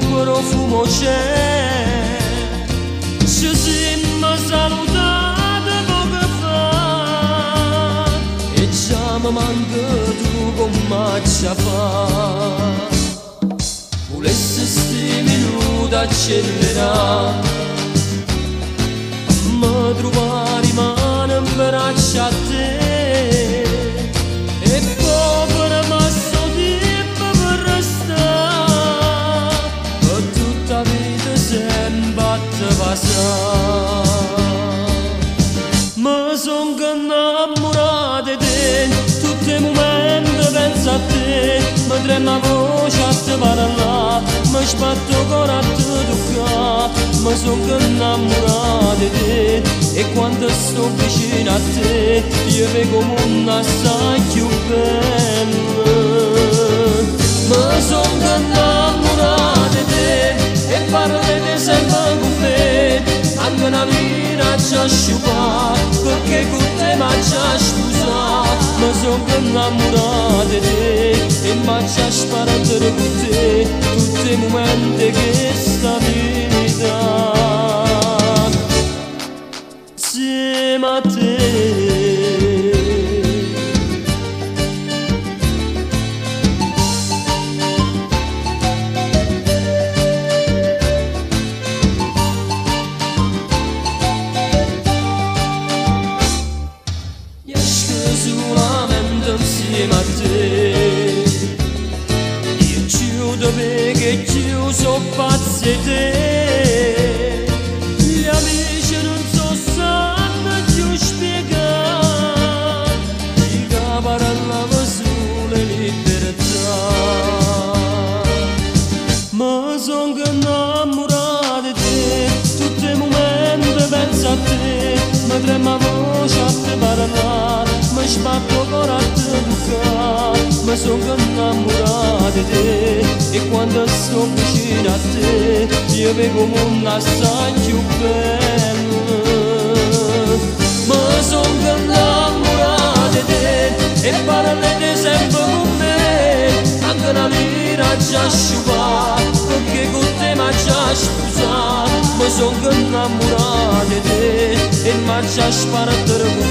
profumo c'è, ci siamo salutati poco fa e già mi manca tu come ci fa. Volessi sti minuti accelerare, mi trovare mano in braccio a te e poi per masso tempo per restare per tutta la vita sempre a te passare. Mi son innamorato di te, tutti i momenti penso a te, mi trema la voce a te parlare, mi sbatto il cuore a te toccare. Mi son innamorato di te e quando sto vicino a te io vedo un mondo assai più bello. Mi son innamorato di te e parli sempre con me, anche una vita ci asciuga perché con te mi ci scusa. Mi son innamorato di te e mi ci sparato con te tutti i momenti che sta vita insieme a te. Solamente insieme a te io chiudo perché io so pazzo di te. Gli amici non so sanno più spiegare di che parlava sulle libertà. Ma sono innamorato di te, tutti i momenti penso a te, mi trema la voce a te parlare, mi sbatto il cuore a te toccare. Mi sono innamorato di te e quando sto vicino a te io vedo un mondo assai più bello. Mi sono innamorato di te e parli sempre con me, anche una vita ci asciuga perché con te mi ci scusa. Mi sono innamorato di te e mi ci sparato con